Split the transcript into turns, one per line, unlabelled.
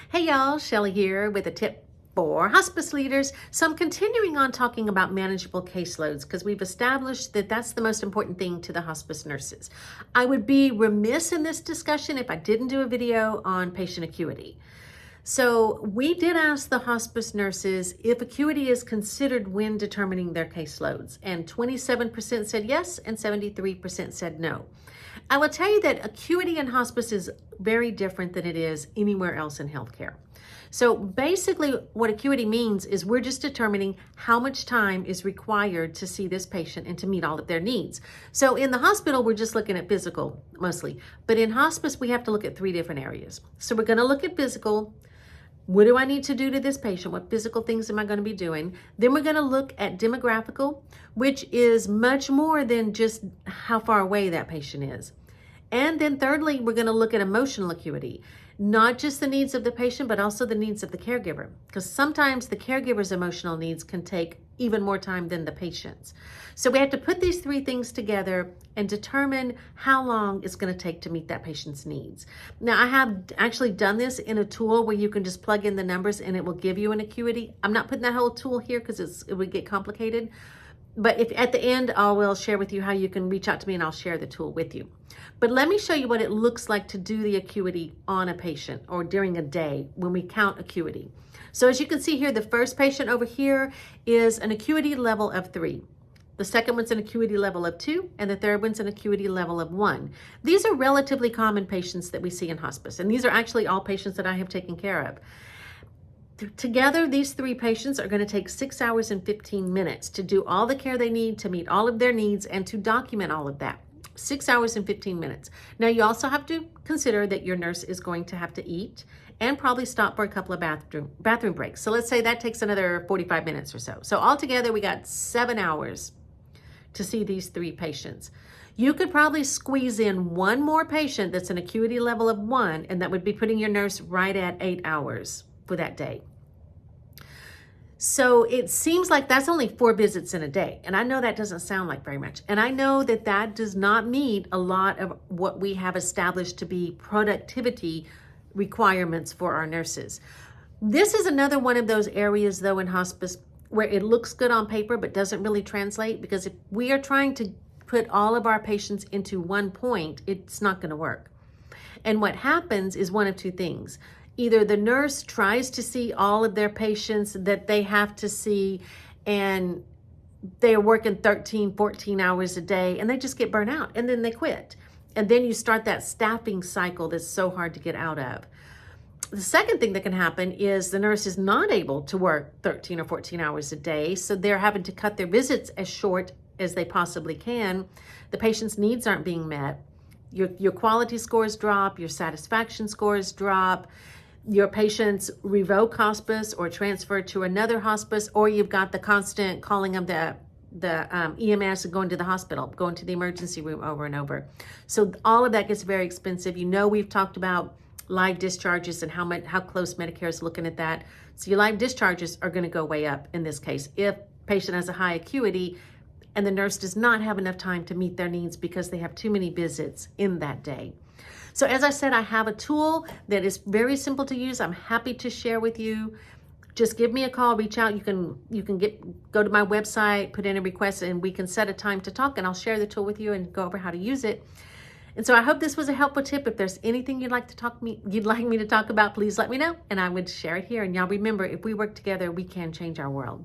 Hey y'all, Shelly here with a tip for hospice leaders. So I'm continuing on talking about manageable caseloads because we've established that that's the most important thing to the hospice nurses. I would be remiss in this discussion if I didn't do a video on patient acuity. So we did ask the hospice nurses if acuity is considered when determining their caseloads, and 27% said yes and 73% said no. I will tell you that acuity in hospice is very different than it is anywhere else in healthcare. So basically what acuity means is we're just determining how much time is required to see this patient and to meet all of their needs. So in the hospital, we're just looking at physical mostly, but in hospice, we have to look at three different areas. So we're going to look at physical. What do I need to do to this patient? What physical things am I going to be doing? Then we're going to look at demographical, which is much more than just how far away that patient is. And then thirdly, we're going to look at emotional acuity, not just the needs of the patient, but also the needs of the caregiver, because sometimes the caregiver's emotional needs can take even more time than the patient's. So we have to put these three things together and determine how long it's going to take to meet that patient's needs. Now, I have actually done this in a tool where you can just plug in the numbers and it will give you an acuity. I'm not putting that whole tool here because it would get complicated. But if at the end, I will share with you how you can reach out to me and I'll share the tool with you. But let me show you what it looks like to do the acuity on a patient or during a day when we count acuity. So as you can see here, the first patient over here is an acuity level of 3. The second one's an acuity level of 2, and the third one's an acuity level of 1. These are relatively common patients that we see in hospice, and these are actually all patients that I have taken care of. Together, these three patients are going to take 6 hours and 15 minutes to do all the care they need to meet all of their needs and to document all of that. 6 hours and 15 minutes. Now, you also have to consider that your nurse is going to have to eat and probably stop for a couple of bathroom breaks. So let's say that takes another 45 minutes or so. So altogether, we got 7 hours to see these three patients. You could probably squeeze in one more patient that's an acuity level of 1, and that would be putting your nurse right at 8 hours for that day. So it seems like that's only 4 visits in a day. And I know that doesn't sound like very much. And I know that that does not meet a lot of what we have established to be productivity requirements for our nurses. This is another one of those areas, though, in hospice where it looks good on paper but doesn't really translate, because if we are trying to put all of our patients into one point, it's not going to work. And what happens is one of two things. Either the nurse tries to see all of their patients that they have to see, and they're working 13, 14 hours a day, and they just get burnt out, and then they quit. And then you start that staffing cycle that's so hard to get out of. The second thing that can happen is the nurse is not able to work 13 or 14 hours a day, so they're having to cut their visits as short as they possibly can. The patient's needs aren't being met. Your quality scores drop, your satisfaction scores drop. Your patients revoke hospice or transfer to another hospice, or you've got the constant calling of the EMS and going to the hospital, going to the emergency room over and over. So all of that gets very expensive. You know, we've talked about live discharges and how close Medicare is looking at that. So your live discharges are going to go way up in this case if patient has a high acuity and the nurse does not have enough time to meet their needs because they have too many visits in that day. So as I said, I have a tool that is very simple to use. I'm happy to share with you. Just give me a call, reach out. You can go to my website, put in a request, and we can set a time to talk, and I'll share the tool with you and go over how to use it. And so I hope this was a helpful tip. If there's anything you'd like me to talk about, please let me know, and I would share it here. And y'all remember, if we work together, we can change our world.